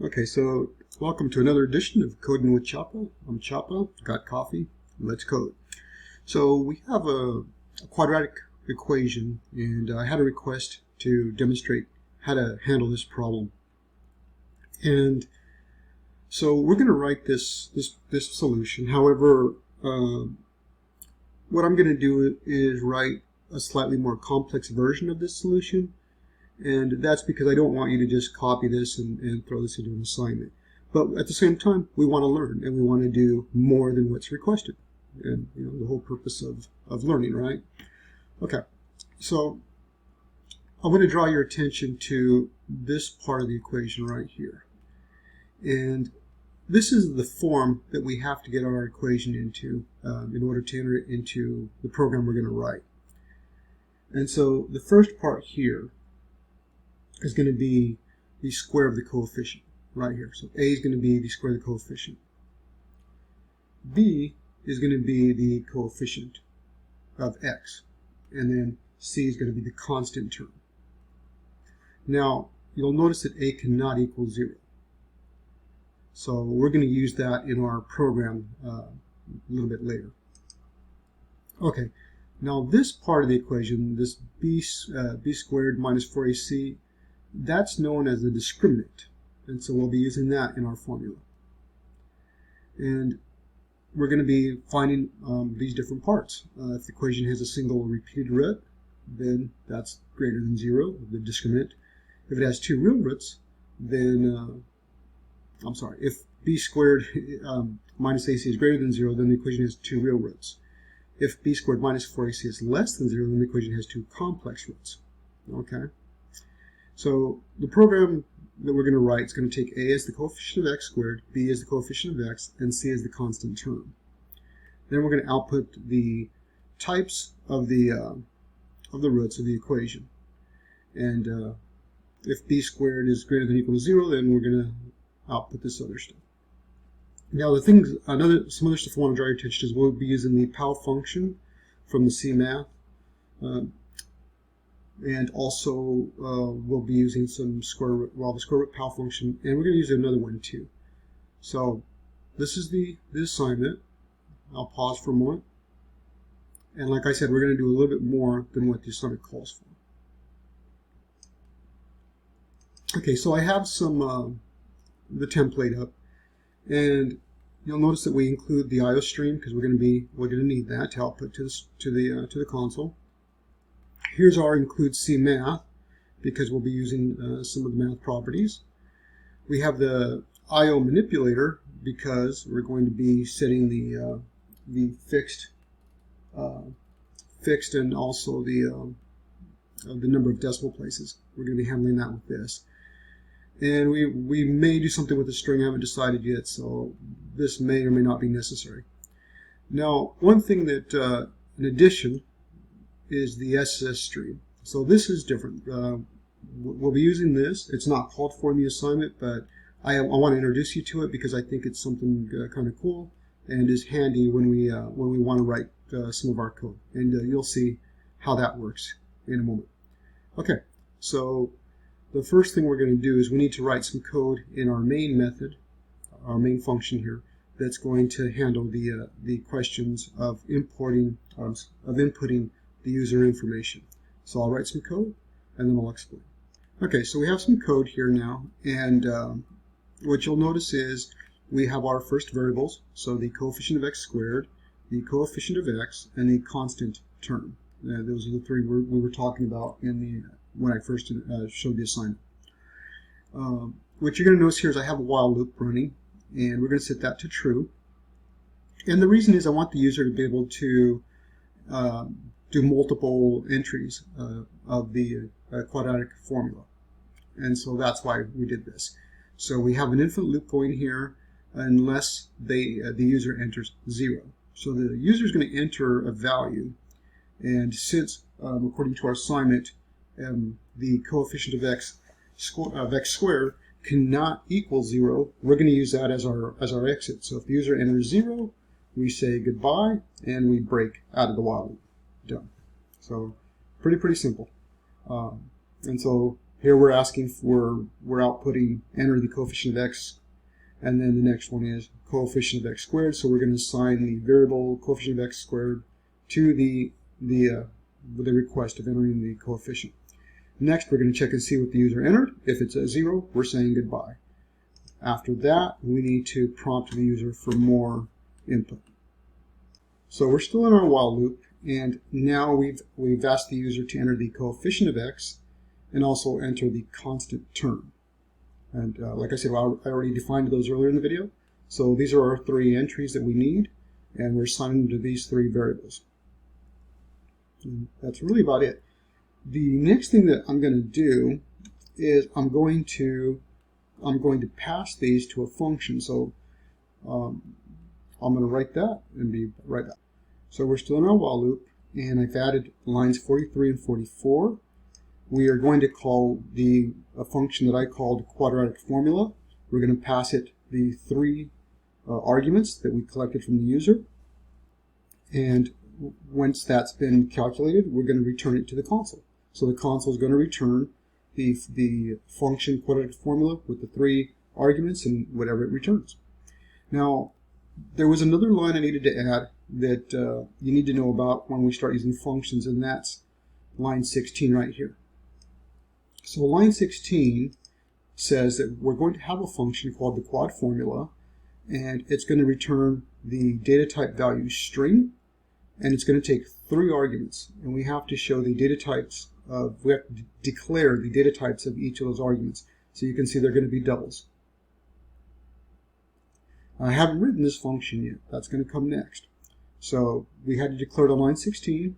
Okay, so welcome to another edition of Coding with Chapa. I'm Chapa, got coffee, let's code. So we have a quadratic equation, and I had a request to demonstrate how to handle this problem. And so we're going to write this solution. However, what I'm going to do is write a slightly more complex version of this solution. And that's because I don't want you to just copy this and throw this into an assignment. But at the same time, we want to learn, and we want to do more than what's requested. And the whole purpose of learning, right? Okay, so I'm going to draw your attention to this part of the equation right here. And this is the form that we have to get our equation into in order to enter it into the program we're going to write. And so the first part here is going to be the square of the coefficient right here. So A is going to be the square of the coefficient. B is going to be the coefficient of x. And then C is going to be the constant term. Now, you'll notice that A cannot equal 0. So we're going to use that in our program a little bit later. Okay, now this part of the equation, this b squared minus 4ac, that's known as the discriminant, and so we'll be using that in our formula. And we're going to be finding these different parts. If the equation has a single repeated root, then that's greater than 0, the discriminant. If it has two real roots, then, if b squared minus ac is greater than 0, then the equation has two real roots. If b squared minus 4ac is less than 0, then the equation has two complex roots. Okay? So the program that we're going to write is going to take a as the coefficient of x squared, b as the coefficient of x, and c as the constant term. Then we're going to output the types of the roots of the equation. And if b squared is greater than or equal to 0, then we're going to output this other stuff. Now some other stuff I want to draw your attention to is we'll be using the POW function from the C math. And also we'll be using some the square root POW function, and we're going to use another one too. So this is the assignment. I'll pause for a moment. And like I said, we're going to do a little bit more than what the assignment calls for. Okay, so I have some the template up, and you'll notice that we include the IO stream because we're going to need that to output to the console. Here's our include C math because we'll be using some of the math properties. We have the IO manipulator because we're going to be setting the fixed and also the number of decimal places. We're going to be handling that with this. And we may do something with the string. I haven't decided yet, so this may or may not be necessary. Now, one thing that, in addition, is the SS stream. So this is different. We'll be using this. It's not called for in the assignment, but I want to introduce you to it because I think it's something kind of cool and is handy when we want to write some of our code. And you'll see how that works in a moment. Okay, so the first thing we're going to do is we need to write some code in our main method, our main function here, that's going to handle the questions of inputting the user information. So I'll write some code and then I'll explain. Okay, so we have some code here now, and what you'll notice is we have our first variables, so the coefficient of x squared, the coefficient of x, and the constant term. Those are the three we were talking about when I first showed the assignment. What you're going to notice here is I have a while loop running, and we're going to set that to true. And the reason is I want the user to be able to do multiple entries of the quadratic formula. And so that's why we did this. So we have an infinite loop going here unless the user enters 0. So the user is going to enter a value, and since according to our assignment the coefficient of x squared cannot equal 0, we're going to use that as our exit. So if the user enters 0, we say goodbye and we break out of the while loop. Done. So pretty simple. And so Here we're asking for, we're outputting enter the coefficient of x, and then the next one is coefficient of x squared. So we're going to assign the variable coefficient of x squared to the request of entering the coefficient. Next, we're going to check and see what the user entered. If it's a 0, we're saying goodbye. After that, we need to prompt the user for more input. So we're still in our while loop, and now we've asked the user to enter the coefficient of x and also enter the constant term. And like I said, well, I already defined those earlier in the video. So these are our 3 entries that we need, and we're assigning them to these 3 variables. And that's really about it. The next thing that I'm going to do is I'm going to pass these to a function. So I'm going to write that and be right back. So we're still in our while loop, and I've added lines 43 and 44. We are going to call a function that I called quadratic formula. We're going to pass it the 3 arguments that we collected from the user, and once that's been calculated, we're going to return it to the console. So the console is going to return the function quadratic formula with the 3 arguments and whatever it returns. Now, there was another line I needed to add that you need to know about when we start using functions, and that's line 16 right here. So line 16 says that we're going to have a function called the quad formula, and it's going to return the data type value string, and it's going to take 3 arguments, and we have to show the data types we have to declare the data types of each of those arguments. So you can see they're going to be doubles. I haven't written this function yet. That's going to come next. So we had to declare it on line 16.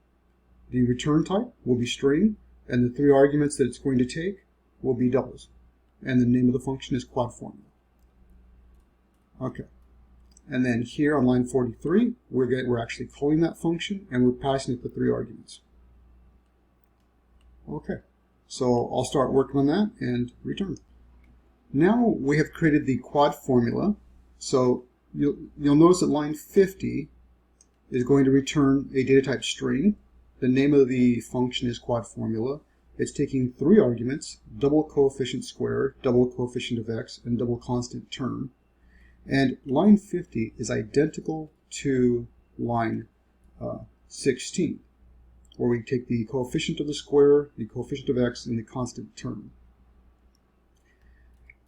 The return type will be string, and the 3 arguments that it's going to take will be doubles. And the name of the function is quad formula. Okay. And then here on line 43, we're actually calling that function, and we're passing it the 3 arguments. Okay, so I'll start working on that and return. Now we have created the quad formula. So you'll notice that line 50 is going to return a data type string. The name of the function is quad formula. It's taking 3 arguments: double coefficient squared, double coefficient of x, and double constant term. And line 50 is identical to line 16, where we take the coefficient of the square, the coefficient of x, and the constant term.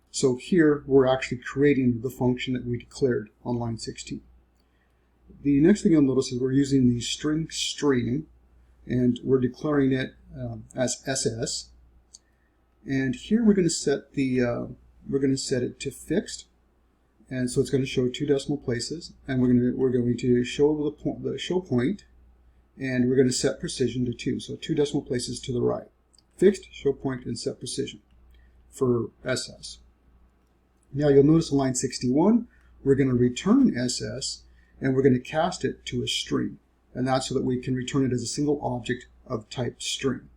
So here we're actually creating the function that we declared on line 16. The next thing you'll notice is we're using the string stream, and we're declaring it as SS. And here we're going to set it to fixed, and so it's going to show 2 decimal places, and we're going to show the show point, and we're going to set precision to 2, so 2 decimal places to the right. Fixed, show point, and set precision for SS. Now you'll notice on line 61, we're going to return SS, and we're going to cast it to a string, and that's so that we can return it as a single object of type string.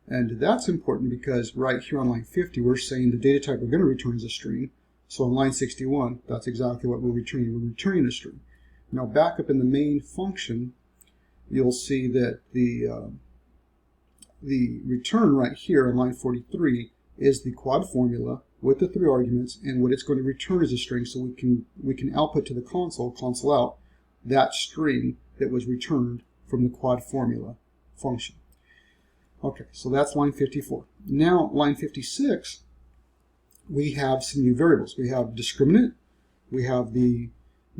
And that's important because right here on line 50, we're saying the data type we're going to return is a string. So on line 61, that's exactly what we're returning. We're returning a string. Now back up in the main function, you'll see that the return right here on line 43 is the quad formula with the 3 arguments, and what it's going to return is a string, so we can output to the console out, that string that was returned from the quad formula function. Okay, so that's line 54. Now line 56, we have some new variables. We have discriminant, we have the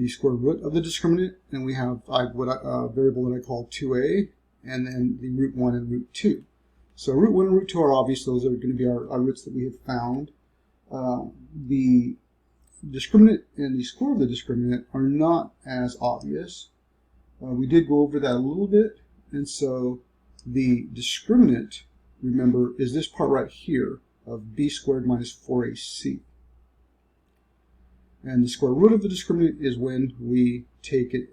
square root of the discriminant, and we have a variable that I call 2a, and then the root 1 and root 2. So root 1 and root 2 are obvious. Those are going to be our roots that we have found. The discriminant and the square of the discriminant are not as obvious. We did go over that a little bit, and so the discriminant, remember, is this part right here of b squared minus 4ac. And the square root of the discriminant is when we take it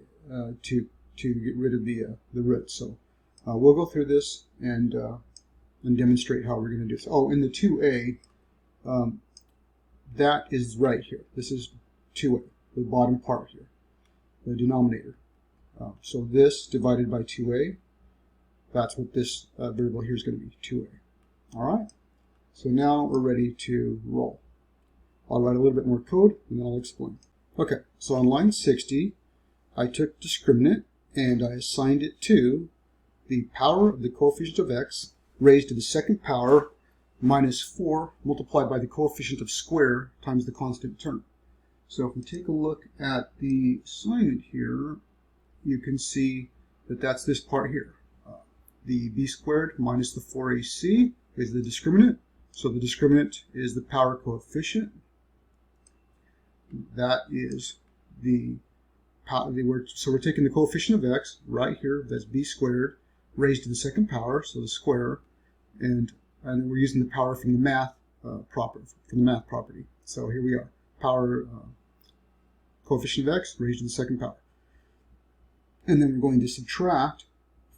to get rid of the root. So we'll go through this and demonstrate how we're going to do this. Oh, in the 2a, that is right here. This is 2a, the bottom part here, the denominator. So this divided by 2a, that's what this variable here is going to be, 2a. All right? So now we're ready to roll. I'll write a little bit more code and then I'll explain. Okay, so on line 60, I took discriminant and I assigned it to the power of the coefficient of x raised to the second power minus 4 multiplied by the coefficient of square times the constant term. So if we take a look at the assignment here, you can see that that's this part here. The b squared minus the 4ac is the discriminant. So the discriminant is the power coefficient. That is the power. So we're taking the coefficient of x right here. That's b squared raised to the second power, so the square, and then we're using the power from the math property. So here we are, power coefficient of x raised to the second power, and then we're going to subtract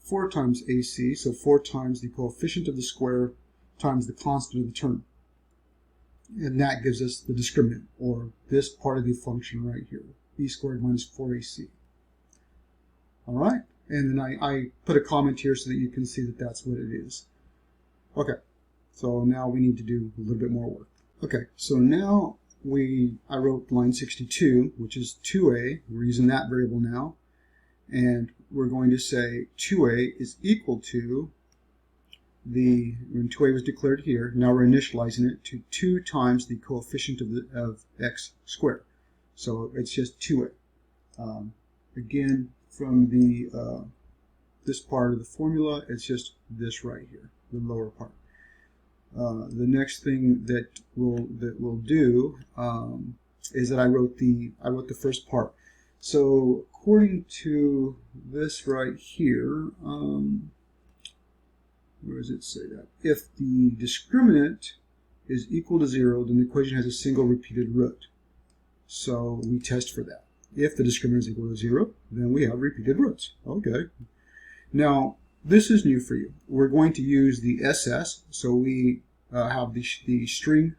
4 times ac, so 4 times the coefficient of the square times the constant of the term, and that gives us the discriminant, or this part of the function right here, b squared minus 4ac. All right. And then I put a comment here so that you can see that that's what it is. Okay, so now we need to do a little bit more work. Okay, so now I wrote line 62, which is 2a. We're using that variable now. And we're going to say 2a is equal to when 2a was declared here, now we're initializing it to 2 times the coefficient of x squared. So it's just 2a. Again, from this part of the formula, it's just this right here, the lower part. The next thing that we'll do is that I wrote the first part. So according to this right here, where does it say that? If the discriminant is equal to 0, then the equation has a single repeated root. So we test for that. If the discriminant is equal to 0, then we have repeated roots. Okay. Now, this is new for you. We're going to use the SS, so we have the string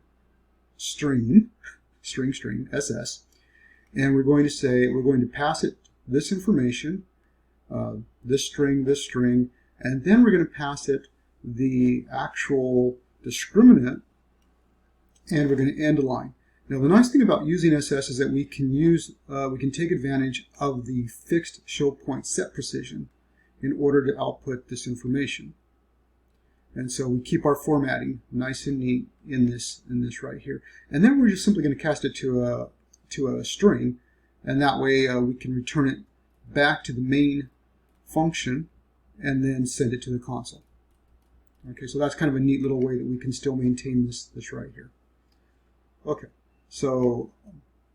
SS, and we're going to pass it this information, this string, and then we're going to pass it the actual discriminant, and we're going to end a line. Now, the nice thing about using SS is that we can take advantage of the fixed show point set precision in order to output this information. And so we keep our formatting nice and neat in this right here. And then we're just simply going to cast it to a string, and that way we can return it back to the main function and then send it to the console. Okay, so that's kind of a neat little way that we can still maintain this right here. Okay. So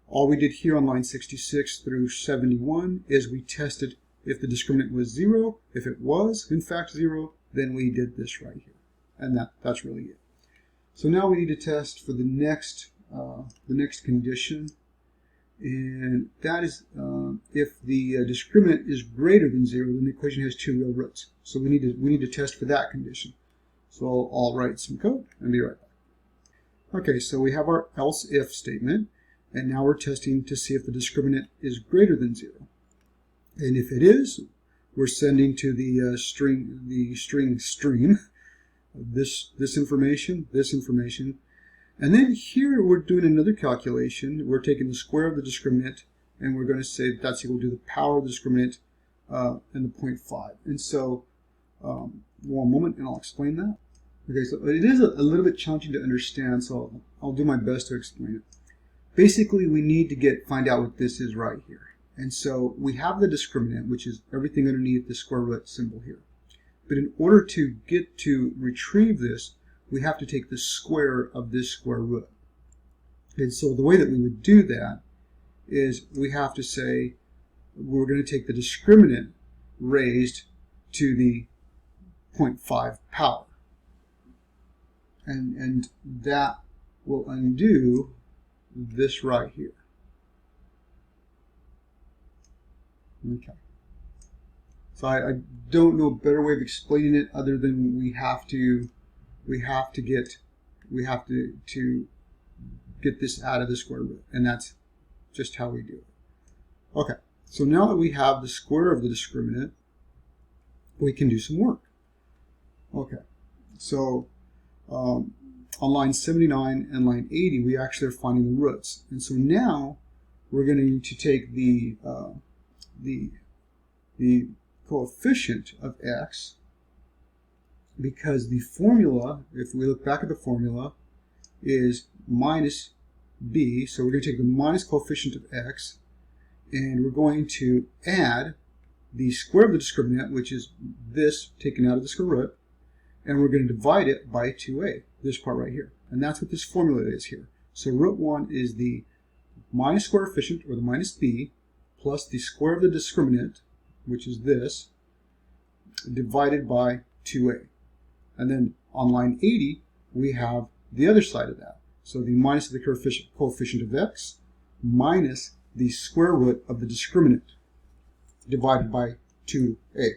all we did here on line 66 through 71 is we tested if the discriminant was 0. If it was, in fact, 0, then we did this right here. And that's really it. So now we need to test for the next condition. And that is if the discriminant is greater than 0, then the equation has 2 real roots. So we need to test for that condition. So I'll write some code and be right back. Okay, so we have our else if statement, and now we're testing to see if the discriminant is greater than 0. And if it is, we're sending to the string stream this information, and then here we're doing another calculation. We're taking the square of the discriminant, and we're going to say that's equal to the power of the discriminant and the 0.5. And so, one moment, and I'll explain that. Okay, so it is a little bit challenging to understand, so I'll do my best to explain it. Basically, we need to find out what this is right here. And so we have the discriminant, which is everything underneath the square root symbol here. But in order to retrieve this, we have to take the square of this square root. And so the way that we would do that is we have to say we're going to take the discriminant raised to the 0.5 power. And that will undo this right here. Okay. So I don't know a better way of explaining it other than we have to get this out of the square root, and that's just how we do it. Okay. So now that we have the square of the discriminant, we can do some work. Okay. So on line 79 and line 80, we actually are finding the roots. And so now we're going to need to take the coefficient of x, because the formula, if we look back at the formula, is minus b. So we're going to take the minus coefficient of x, and we're going to add the square of the discriminant, which is this taken out of the square root, and we're going to divide it by 2a, this part right here. And that's what this formula is here. So root 1 is the minus coefficient, or the minus b, plus the square of the discriminant, which is this, divided by 2a. And then on line 80, we have the other side of that. So the minus of the coefficient of x minus the square root of the discriminant divided by 2a.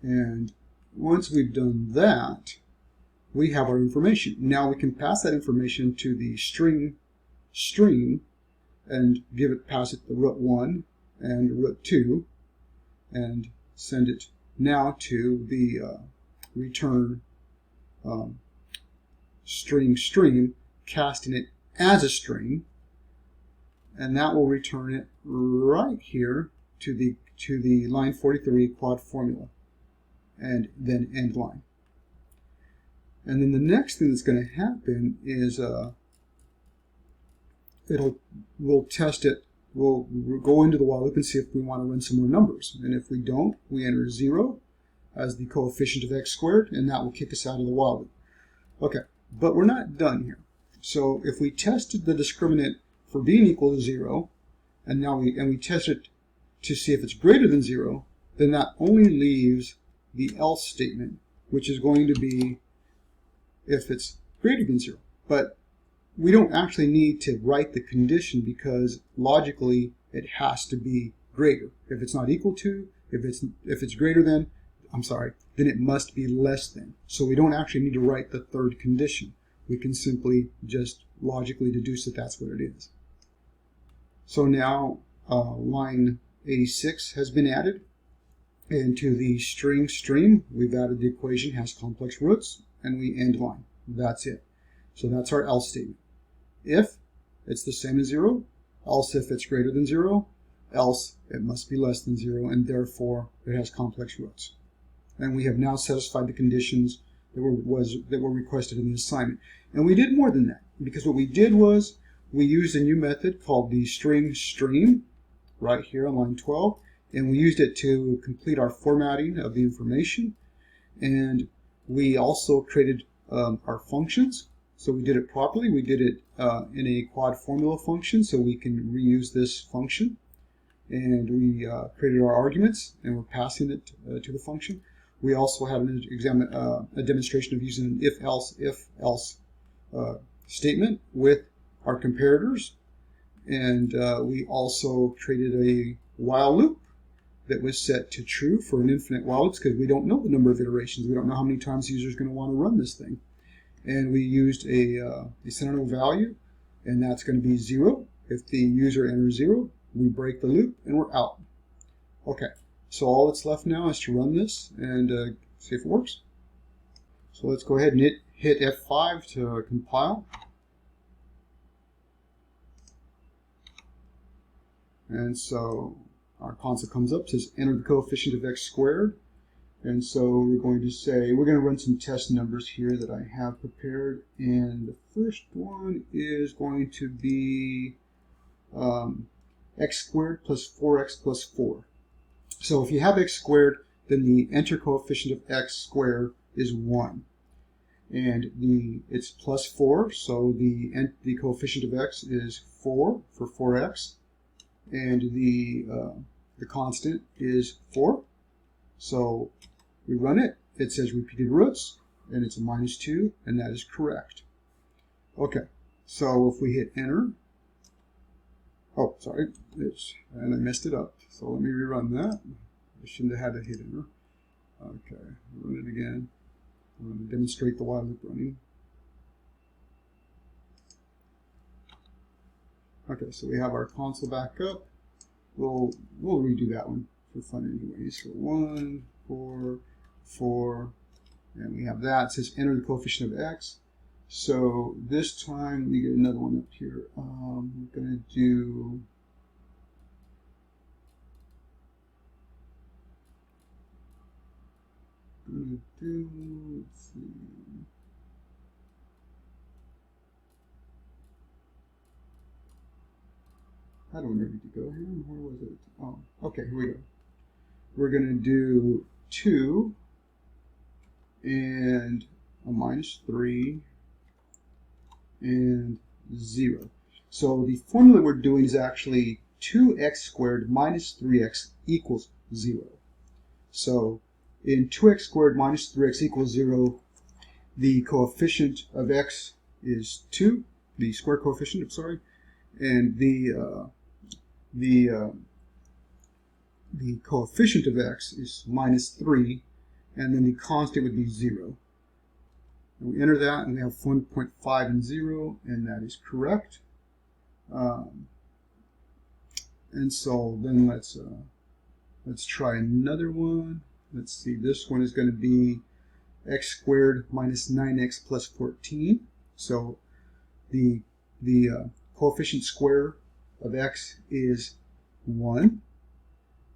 And once we've done that, we have our information. Now we can pass that information to the string and pass it the root 1 and root 2 and send it now to the return string, casting it as a string, and that will return it right here to the line 43 quad formula, and then end line. And then the next thing that's going to happen is we'll test it. We'll go into the while loop and see if we want to run some more numbers. And if we don't, we enter 0 as the coefficient of x squared, and that will kick us out of the while loop. Okay, but we're not done here. So if we tested the discriminant for being equal to 0, and now we test it to see if it's greater than 0, then that only leaves the else statement, which is going to be if it's greater than 0. But we don't actually need to write the condition, because logically it has to be greater. If it's not equal to, if it's greater than, then it must be less than. So we don't actually need to write the third condition. We can simply just logically deduce that that's what it is. So now line 86 has been added, and to the string we've added the equation has complex roots, and we end line. That's it. So that's our else statement. If it's the same as 0, else if it's greater than 0, else it must be less than 0, and therefore it has complex roots. And we have now satisfied the conditions that were requested in the assignment. And we did more than that, because what we did was we used a new method called the string stream right here on line 12, and we used it to complete our formatting of the information. And we also created our functions. So we did it properly. We did it in a quad formula function, so we can reuse this function. And we created our arguments, and we're passing it to the function. We also had a demonstration of using an if-else statement with our comparators. And we also created a while loop that was set to true for an infinite while loop, because we don't know the number of iterations. We don't know how many times the user is going to want to run this thing. And we used a center value, and that's going to be 0. If the user enters 0, we break the loop and we're out. Okay, so all that's left now is to run this and see if it works. So let's go ahead and hit F5 to compile. And so our console comes up, says enter the coefficient of x squared. And so we're going to run some test numbers here that I have prepared. And the first one is going to be x squared plus 4x plus 4. So if you have x squared, then the enter coefficient of x squared is 1. And it's plus 4, so the coefficient of x is 4 for 4x. And the constant is 4. So we run it. It says repeated roots, and it's a -2, and that is correct. Okay, so if we hit enter, oh, sorry, and I messed it up. So let me rerun that. I shouldn't have had to hit enter. Okay, run it again. I'm going to demonstrate the while loop running. Okay, so we have our console back up. We'll redo that one for fun anyway. So 1, 4, 4, And we have that. It says enter the coefficient of x. So this time, let me get another one up here. I'm going to do... let's see. I don't know where to go here. Where was it? Oh, okay, here we go. We're going to do 2 and a minus 3 and 0. So the formula we're doing is actually 2x squared minus 3x equals 0. So in 2x squared minus 3x equals 0, the coefficient of x is 2, the square coefficient, I'm sorry, and the coefficient of x is minus 3, and then the constant would be 0. And we enter that, and we have 1.5 and 0, and that is correct. And so then let's try another one. Let's see, this one is going to be x squared minus 9x plus 14. So the coefficient square of x is 1,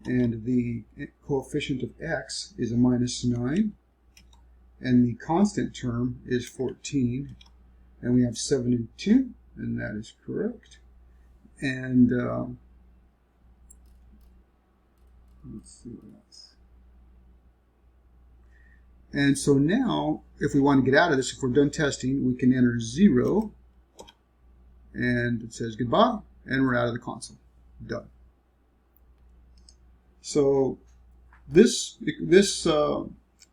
and the coefficient of x is a minus 9, and the constant term is 14, and we have 7 and 2, and that is correct. And let's see what else. And so now, if we want to get out of this, if we're done testing, we can enter 0, and it says goodbye, and we're out of the console. Done. So this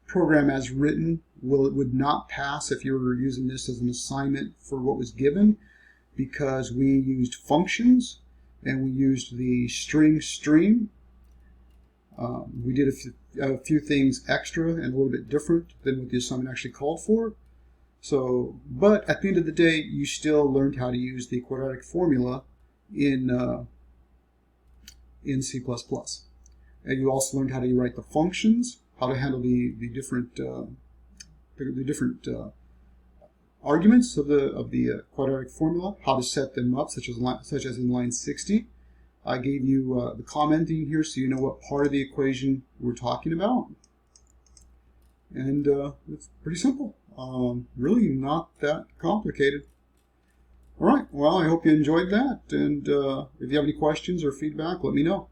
program as written would not pass if you were using this as an assignment for what was given, because we used functions and we used the string stream. We did a few things extra and a little bit different than what the assignment actually called for. So, but at the end of the day, you still learned how to use the quadratic formula in C++. And you also learned how to write the functions, how to handle the different arguments of the quadratic formula, how to set them up, such as in line 60. I gave you the commenting here so you know what part of the equation we're talking about. And it's pretty simple. Really not that complicated. All right, well, I hope you enjoyed that. And if you have any questions or feedback, let me know.